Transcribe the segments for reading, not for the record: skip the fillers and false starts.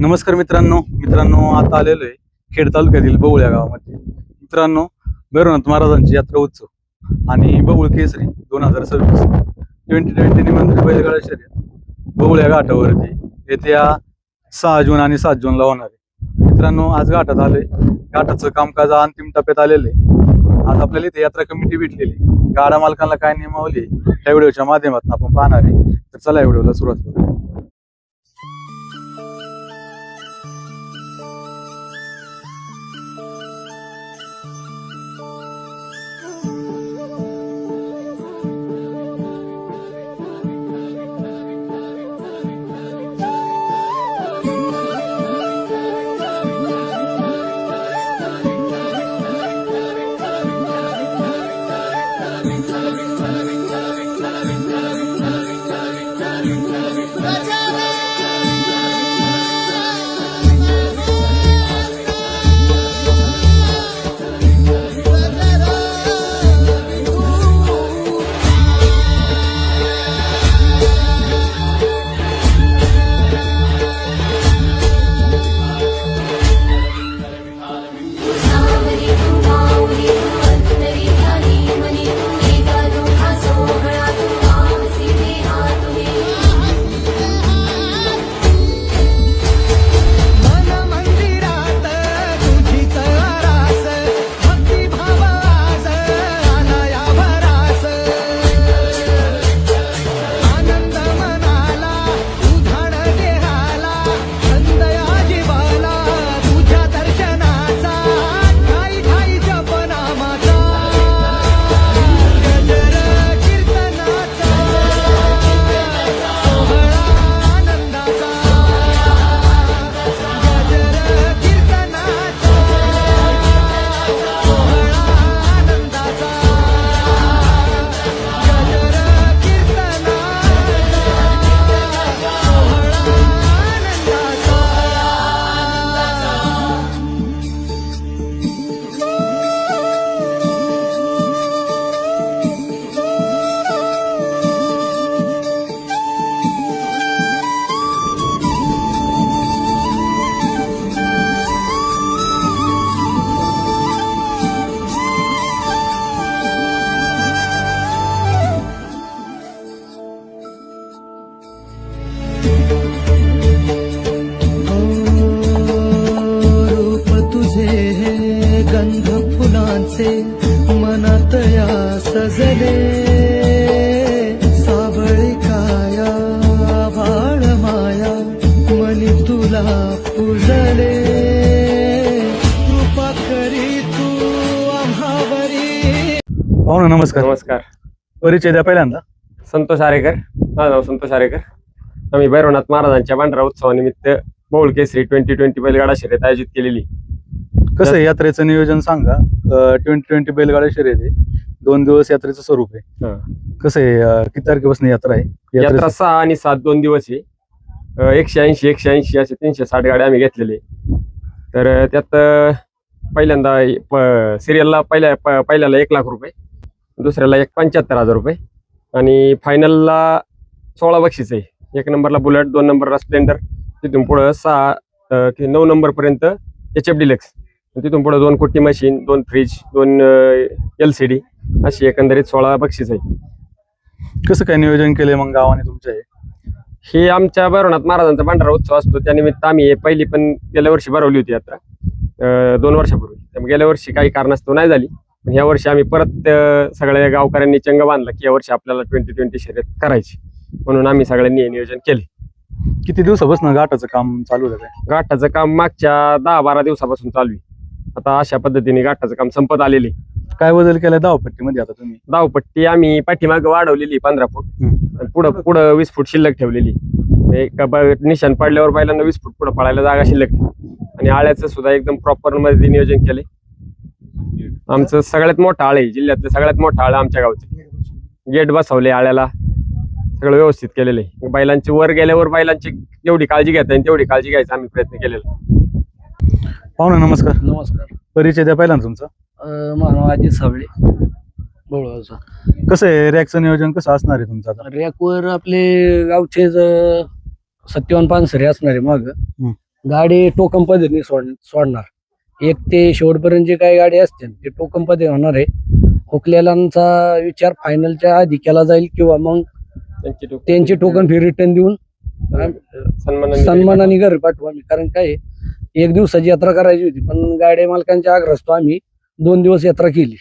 नमस्कार मित्रांनो आता आलेलो आहे खेड तालुक्यातील बवळ या गावामध्ये. मित्रांनो, भैरवनाथ महाराजांची यात्रा उत्सव आणि बवळ केसरी 2026 2020 निबंधित बैलगाडा शर्यत बवळ या घाटावरती येत्या 6 जून आणि 7 जूनला होणार आहे. मित्रांनो, आज घाटात आलोय. घाटाचं कामकाज अंतिम टप्प्यात आलेलं आहे. आज आपल्याला इथे यात्रा कमिटी भेटलेली, गाडा मालकांना काय नियमावली त्या व्हिडिओच्या माध्यमातून आपण पाहणार आहे. तर चला व्हिडिओला सुरुवात करू. गंध फुलांचे मनात या सजले, सावळी काया वाळ माया मनी तुला पूजले, कृपा करी तू आम्हावरी. पाहुणे नमस्कार. नमस्कार. परिचय द्या पहिल्यांदा. संतोष आरेकर. माझं नाव संतोष आरेकर. आम्ही भैरवनाथ महाराजांच्या पांढरा उत्सवानिमित्त बवळ केसरी 2020 बैलगाडा शर्यत आयोजित केलेली. कसं आहे यात्रेचं नियोजन सांगा. 2020 बैलगाडा शर्यत आहे, 2 दिवस यात्रेचं स्वरूप आहे. कसं आहे, किती तारखेपासून यात्रा आहे? यात्रा 6 आणि 7 2 दिवस आहे. 180 असे 360 गाड्या आम्ही घेतलेले. तर त्यात पहिल्यांदा सिरियलला पहिल्याला 1 लाख रुपये, दुसऱ्याला 75,000 रुपये आणि फायनलला 16 बक्षीस आहे. 1 नंबरला बुलेट, 2 नंबरला स्प्लेंडर, तिथून पुढं 6 ते 9 नंबर पर्यंत HF डिलक्स, तिथून पुढे 2 कोटी मशीन, 2 फ्रीज, 2 LCD अशी एकंदरीत 16 बक्षीस आहे. कसं काय नियोजन केलंय मग गावाने तुमच्या? हे आमच्या भैरवनाथ महाराजांचा पांढरा उत्सव असतो, त्यानिमित्त आम्ही पहिली पण गेल्या वर्षी भरवली होती यात्रा 2 वर्षापूर्वी. त्यामुळे गेल्या वर्षी काही कारणास्तव नाही झाली, पण या वर्षी आम्ही परत सगळ्या गावकऱ्यांनी चंग बांधला की या वर्षी आपल्याला 2020 शर्यत करायची, म्हणून आम्ही सगळ्यांनी नियोजन केले. किती दिवसापासून घाटाचं काम चालू झालंय? घाटाचं काम मागच्या 10-12 दिवसापासून चालू आहे. आता अशा पद्धतीने घाटाचं काम संपत आलेले. काय बदल केलाय धावपट्टीमध्ये आता तुम्ही? धावपट्टी आम्ही पाठीमागे वाढवलेली 15 फूट, पुढं 20 फूट शिल्लक ठेवलेली. निशाण पडल्यावर बैलांना 20 फूट पुढे पळायला जागा शिल्लक, आणि आळ्याचं सुद्धा एकदम प्रॉपर मध्ये नियोजन केले. आमचं सगळ्यात मोठं आळ आहे, जिल्ह्यातलं सगळ्यात मोठं आळ आमच्या गावचं. गेट बसवले आळ्याला, सगळं व्यवस्थित केलेलं आहे. बैलांची वर गेल्यावर बैलांची जेवढी काळजी घेता येईल तेवढी काळजी घ्यायचा आम्ही प्रयत्न केलेला. पाहुणे नमस्कार. नमस्कार. परिचय द्या पहिल्यांदा तुमचा. माझं अजित साबळे बळवाचा. कसं आहे रॅकचं नियोजन कसं असणार आहे तुमचं आता? रॅकवर आपले गावचे सत्यवान पानसरे असणार आहे माग, गाडी टोकन पद्धतीने सोडणार. एक ते शेवटपर्यंत जे काही गाडी असते ते टोकन पद्धती होणार आहे. हुकलेल्यांचा विचार फायनलच्या आधी केला जाईल किंवा मग त्यांचे टोकन फी रिटर्न देऊन सन्मानाने घरी पाठवू आम्ही. कारण काय आहे, एक दिवसाची यात्रा करायची होती पण गाडी मालकांच्या आग्रहास्तव आम्ही 2 दिवस यात्रा केली.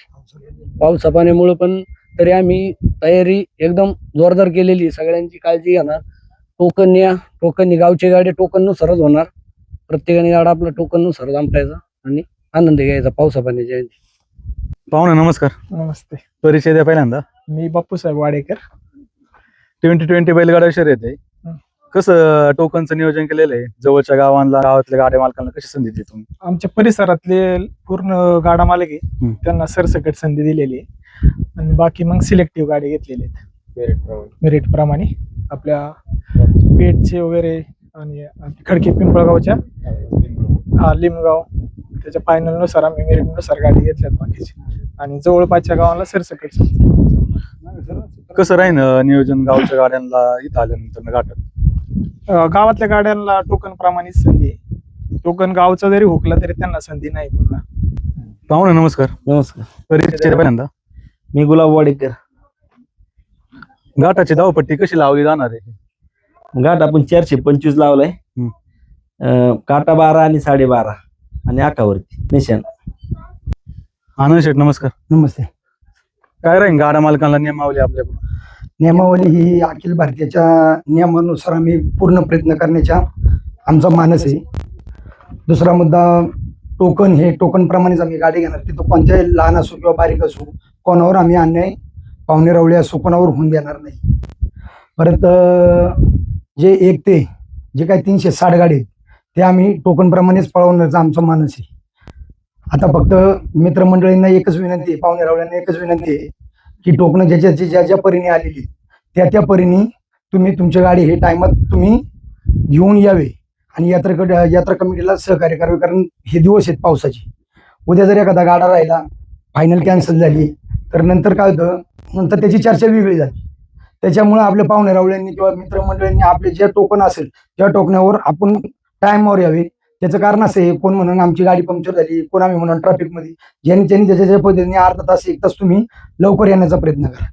पावसा पाण्यामुळे पण तरी आम्ही तयारी एकदम जोरदार केलेली आहे. सगळ्यांची काळजी घेणार. टोकन गावची गाडी टोकननुसारच होणार. प्रत्येकाने गाडा आपला टोकननुसार संपायचा आणि आनंद घ्यायचा पावसा पाण्याच्या. पाहुणे नमस्कार. नमस्ते. परिचय द्या पहिल्यांदा. मी बापूसाहेब वाडेकर. 2020 बैलगाडा शर्यत आहे. हं. कसं टोकनचं नियोजन केलेलं आहे? जवळच्या गावातल्या गाड्या मालकांना कशी संधी देतो तुम्ही? आमच्या परिसरातले पूर्ण गाडा मालक आहे त्यांना सरसकट संधी दिलेली आहे आणि बाकी मग सिलेक्टिव्ह गाडी घेतलेली आहेत मेरिट प्रमाणे. आपल्या पेठचे वगैरे आणि खडकी पिंपळगावच्या लिमगाव त्याच्या फायनल नुसार आम्ही मेरिट नुसार गाडी घेतल्यात बाकीची आणि जवळपासच्या गावाला सरसकट संधी. कसं राहीन नियोजन गावच्या गाड्यांना इथं आल्यानंतर घाटात? गावातल्या गाड्यांना टोकन प्रमाणेच संधी आहे. टोकन गावचा जरी हुकला तरी त्यांना संधी नाही पुन्हा. पाहुणे नमस्कार. नमस्कार. परिचय द्या पहिल्यांदा. मी गुलाब वाडेकर. घाटाची धावपट्टी कशी लावली जाणार आहे? घाट आपण 425 लावलाय. काटा 12 आणि 12.5 आणि आकावरती निशाण. आनंद शेठ नमस्कार. नमस्ते. काय राहीन गाडा मालकांना नियमावली आपल्याकडून? नियमावली ही अखिल भारतीयच्या नियमानुसार आम्ही पूर्ण प्रयत्न करण्याचा आमचा मानस आहे. दुसरा मुद्दा, टोकन हे टोकनप्रमाणेच आम्ही गाडी घेणार. तिथं कोणत्याही लहान असो किंवा बारीक असो कोणावर आम्ही अन्याय पाहुणे रावळे असो कोणावर होऊन देणार नाही. परत जे 1 ते जे काही 360 गाडी आहेत ते आम्ही टोकनप्रमाणेच पळवण्याचा आमचा मानस आहे. आता फक्त मित्रमंडळींना एकच विनंती आहे, पाहुणे रावळ्यांना एकच विनंती आहे की टोकनं ज्या ज्या परीने आलेली त्या परीने तुम्ही तुमची गाडी हे टायमात तुम्ही घेऊन यावे आणि यात्रा कमिटीला सहकार्य करावे. कारण हे दिवस आहेत पावसाचे. उद्या जर एखादा गाडा राहिला, फायनल कॅन्सल झाली तर नंतर काय होतं, नंतर त्याची चर्चा वेगळी झाली. त्याच्यामुळे आपल्या पाहुणे रावळ्यांनी किंवा मित्रमंडळींनी आपले जे टोकन असेल त्या टोकनावर आपण टायमावर यावे. त्याचं कारण असं आहे, कोण म्हणून आमची गाडी पंक्चर झाली, कोण आम्ही म्हणून ट्रॅफिकमध्ये, ज्यांनी त्याच्या पद्धतीने अर्धा तास 1 तास तुम्ही लवकर येण्याचा प्रयत्न करा.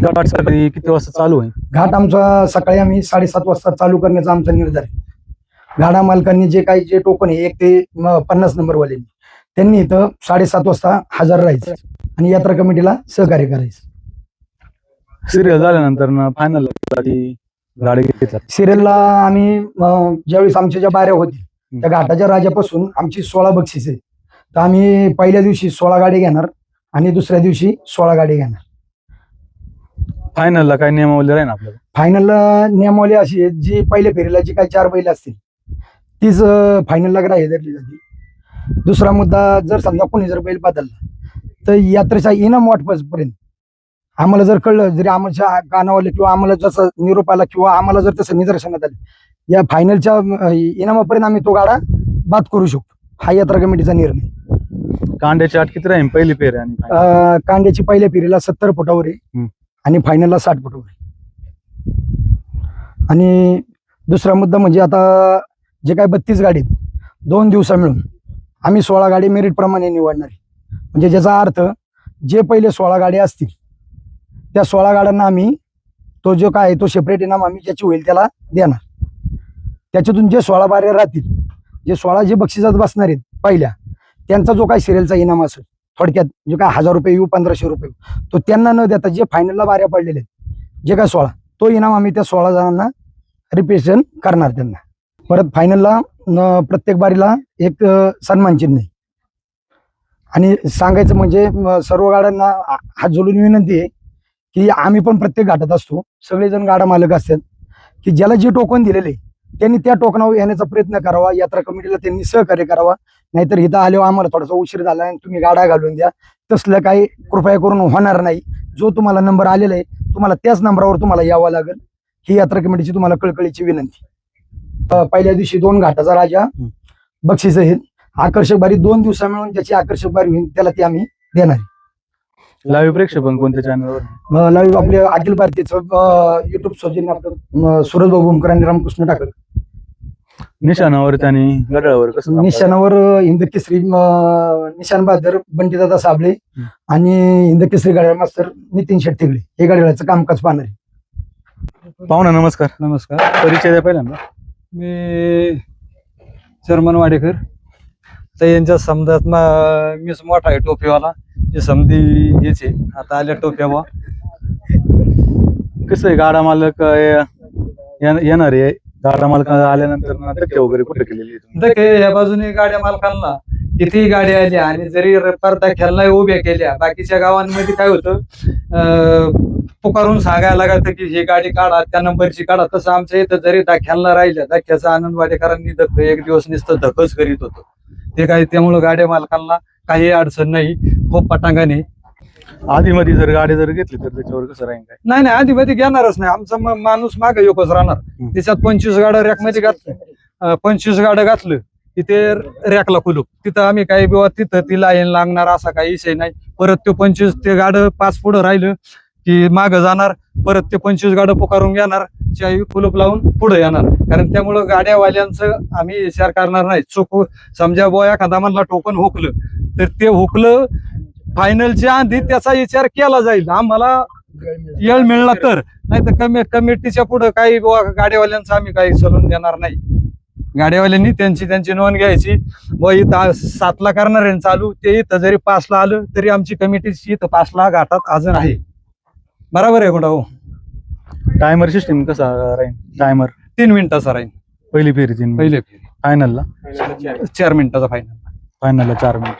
घाट सकाळी किती वाजता चालू आहे? घाट आमचा सकाळी आम्ही 7:30 वाजता चालू करण्याचा आमचा निर्धार आहे. गाडा मालकांनी जे टोकन आहे 1 ते 50 नंबरवाल्यांनी त्यांनी इथं 7:30 वाजता हजर राहायचं आणि यात्रा कमिटीला सहकार्य करायचं. सिरियल झाल्यानंतर फायनल गाडी घेतला. सिरियलला आम्ही ज्यावेळेस आमच्या ज्या बाऱ्या होती त्या घाटाच्या राजापासून आमची 16 बक्षीस आहे. तर आम्ही पहिल्या दिवशी 16 गाडी घेणार आणि दुसऱ्या दिवशी 16 गाडी घेणार. फायनलला काय नियमावली राहीन आपल्याला? फायनलला नियमावली अशी आहे, जी पहिल्या फेरीला जी काही 4 बैल असतील तीच फायनलला ग्राह्य धरली जाते. दुसरा मुद्दा, जर समजा कोणी जर बैल बदलला तर यात्रेचा इनाम वाटपापर्यंत आम्हाला जर कळलं, जरी आमच्या कानावाले किंवा आम्हाला जसं निरोप आला किंवा आम्हाला जर तसं निदर्शनात आलं, या फायनलच्या इनामापर्यंत आम्ही तो गाडा बाद करू शकतो. हा यात्रा कमिटीचा निर्णय. कांड्याची अट किती राहीन पहिली फेरी आणि कांद्याची पहिल्या फेरीला 70 फुटावर आहे आणि फायनलला 60 फुटावर आहे. आणि दुसरा मुद्दा म्हणजे आता जे काही 32 गाडी 2 दिवसा मिळून आम्ही 16 गाडी मेरिट प्रमाणे निवडणार आहे. म्हणजे ज्याचा अर्थ जे पहिले 16 गाडी असतील त्या 16 गाड्यांना आम्ही तो जो काय तो सेपरेट इनाम आम्ही ज्याची होईल त्याला देणार. त्याच्यातून जे 16 बाऱ्या राहतील, जे 16 जे बक्षिसात बसणार आहेत पहिल्या, त्यांचा जो काही सिरियलचा इनाम असेल, थोडक्यात जे काय 1000 रुपये येऊ 1500 रुपये तो त्यांना न देता जे फायनलला बाऱ्या पडलेले आहेत जे काय 16, तो इनाम आम्ही त्या 16 जणांना रिप्रेझेंट करणार त्यांना. परत फायनलला प्रत्येक बारीला एक सन्मान चिन्ह आहे. आणि सांगायचं म्हणजे सर्व गाड्यांना हात जोडून विनंती आहे की आम्ही पण प्रत्येक घाटात असतो, सगळेजण गाडा मालक असतात, की ज्याला जे टोकन दिलेले त्यांनी त्या टोकनावर येण्याचा प्रयत्न करावा. यात्रा कमिटीला त्यांनी सहकार्य करावा. नाहीतर इथं आल्यावर आम्हाला थोडासा उशीर झाला आणि तुम्ही गाडा घालून द्या, तसलं काही कृपया करून होणार नाही. जो तुम्हाला नंबर आलेला आहे तुम्हाला त्याच नंबरावर तुम्हाला यावं लागेल. ही यात्रा कमिटीची तुम्हाला कळकळीची विनंती. पहिल्या दिवशी 2 घाटाचा राजा बक्षीस आहेत. आकर्षक बारी 2 दिवसा मिळून ज्याची आकर्षक बारी होईल त्याला ती आम्ही देणार. लाईव्ह प्रेक्षेपण कोणत्या चॅनलवर? लाईव्ह आपले अखिल भारतीयचं युट्यूब सौजन्य आपलं सूरज भाऊ भूमकर आणि रामकृष्ण ठाकर. निशाणावरती आणि गडावर कसं काम करायचं? निशाणावर हिंद केसरी निशाण बहादर बंटीदादा साबळे आणि हिंद केसरी गाड्या मास्तर नितीन शेट्टी हे गाड्याचं कामकाज पाहणार आहे. पाहुणा नमस्कार. नमस्कार, परिचय द्या पहिल्यांदा. मी चर्मन वाडेकर. तर यांच्या समजात मीच मोठा आहे टोपीवाला. ही समधी हेच आहे, आता आल्या टोप्या बा. कसं आहे गाडा मालक येणार आहे, गाडा मालक आल्यानंतर धक्के वगैरे कुठे केलेली आहे तुम्ही? तर या बाजूने गाड्या मालकांना कितीही गाड्या आल्या आणि जरी पर्दा खेळला उभ्या केल्या, बाकीच्या गावांमध्ये काय होतं, पुकारून सांगायला लागतं की ही गाडी काढा, त्या नंबरची काढा. तसं आमच्या इथं जरी दाख्याला राहिल्या, दाख्याचा आनंद वाडेकरांनी एक दिवस नुसतं धकच करीत होतो. ते काय, त्यामुळं गाड्या मालकांना काही अडचण नाही, खूप पटांगाने. आधी मध्ये जर गाडी जर घेतली तर त्याच्यावर कसं राहील काय? नाही आधी मध्ये घेणारच नाही. आमचा माणूस मागे योकच राहणार. त्याच्यात 25 गाड्या रॅकमध्ये घातलं, 25 गाड्या घातलं तिथे रॅकला कुलूप. तिथं आम्ही काही बिवा तिथं ती लाईन लागणार असा काही विषय नाही. परत ते 25 ते गाडं 5 पुढं राहिलं की मागं जाणार, परत ते 25 गाडं पुकारून घेणार, चावी कुलूप लावून पुढे येणार. कारण त्यामुळं गाड्यावाल्यांचं आम्ही विचार करणार नाही. चूक समजा बुवा एखादा म्हणला टोकन हुकलं तर ते हुकलं फायनलच्या आधी त्याचा विचार केला जाईल. आम्हाला येळ मिळला तर, नाही तर कमिटीच्या पुढे काही गाड्यावाल्यांचं आम्ही काही सलून देणार नाही. गाड्यावाल्यांनी त्यांची नोंद घ्यायची. व इथं 7ला करणार आहे चालू, ते इथं जरी 5ला आलं तरी आमची कमिटी इथं 5ला घाटात अजून आहे. बरोबर आहे कुठं हो? टायमर सिस्टीम कसा राहील? टायमर 3 मिनिटाचा राहील. पहिली फेरी 3, पहिले फायनलला 4 मिनिटाचा फायनल. फायनलला 4 मिनिट.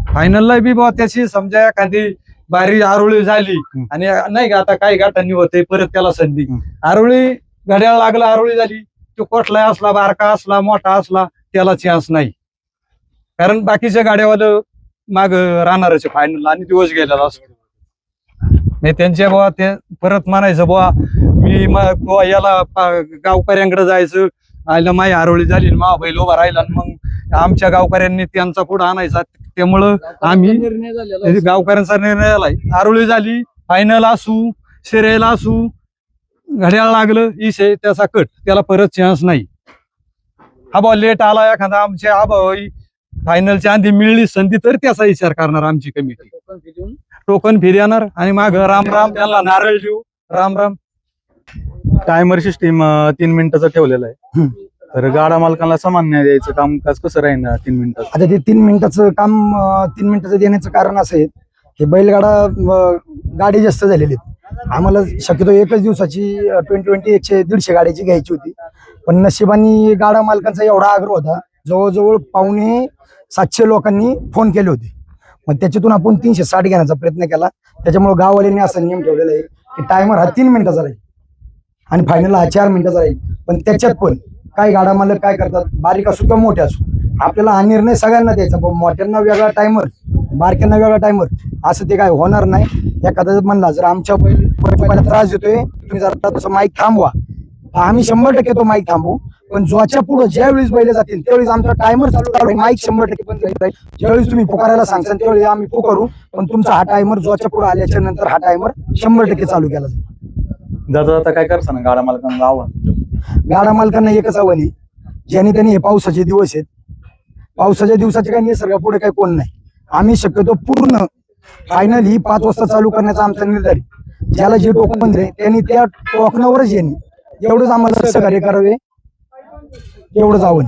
फायनलला बी बाबा त्याची समजा एखादी बारी आरोळी झाली आणि नाही का आता काही गाठांनी होते, परत त्याला संधी. आरोळी घड्याळ लागला, आरोळी झाली, तो कोठला असला, बारका असला, मोठा असला, त्याला चान्स नाही. कारण बाकीच्या गाड्यावालं माग राहणारच फायनल आणि दिवस गेलेला असतो. नाही त्यांच्या बुवा ते परत म्हणायचं बुवा मी बुवा याला गावकऱ्यांकडे जायचं, आयला माई आरोळी झाली, मा बैल उभा राहिला, मग आमच्या गावकऱ्यांनी त्यांचा पुढे आणायचा. त्यामुळं आम्ही गावकऱ्यांचा निर्णय झालाय. आरोळी झाली, फायनल असू, सिरियल असू, घड्याळ लागलं, विषय त्याचा कट, त्याला परत चान्स नाही. हा बॉल लेट आला एखादा आमच्या आबाई फायनलच्या आधी मिळली संधी तर त्याचा विचार करणार आमची कमिटी. टोकन फी देणार आणि माग राम राम त्याला नारळ देऊ, राम राम. टायमर सिस्टीम 3 मिनिटाचा ठेवलेला आहे. तर गाडा मालकांना समान न्याय द्यायचं कामकाज कसं राहील 3 मिनिटात? आता ते 3 मिनिटाचं काम 3 मिनिटाचं देण्याचं कारण असं आहे, हे बैलगाडा गाडी जास्त झालेली आहेत. आम्हाला शक्यतो एकच दिवसाची 100-150 गाड्याची घ्यायची होती. पण नशिबाने गाडा मालकांचा एवढा आग्रह होता, जवळजवळ 750 लोकांनी फोन केले होते. मग त्याच्यातून आपण 360 घेण्याचा प्रयत्न केला. त्याच्यामुळे गाववाल्यांनी असा नियम ठेवलेला आहे की टायमर हा 3 मिनिटाचा राहील आणि फायनलला हा 4 मिनिटाचा राहील. पण त्याच्यात पण काही गाडा मालक काय करतात, बारीक असू किंवा मोठे असू, आपल्याला हा निर्णय सगळ्यांना द्यायचा. पण मोठ्यांना वेगळा टायमर, बारक्यांना वेगळा टायमर, असं ते काय होणार नाही. एखादा म्हणला जर आमच्या बैल त्रास देतोय, तुम्ही जरा तसं माईक थांबवा, आम्ही 100% तो माईक थांबवू. पण ज्याच्या पुढे ज्यावेळेस बैल जातील त्यावेळेस आमचा टायमर चालू राहील, माईक 100% बंद राहील. ज्यावेळेस तुम्ही पुकारायला सांगता त्यावेळेस आम्ही पुकारू, पण तुमचा हा टायमर ज्याच्या पुढे आल्याच्या नंतर हा टायमर 100% चालू केला जाईल. जाता जाता काय करता ना गाडा मालकांना आव्हान? गाडा मालकांना एकच आव्हान आहे, ज्याने त्यांनी हे पावसाचे दिवस आहेत, पावसाच्या दिवसाचे काही निसर्गा पुढे काही कोण नाही. आम्ही शक्यतो पूर्ण फायनल ही 5 वाजता चालू करण्याचा आमचा निर्धार आहे. ज्याला जे टोकन दिले त्यांनी त्या टोकनावरच येणे, एवढंच आम्हाला सहकार्य करावे, एवढंच आव्हान.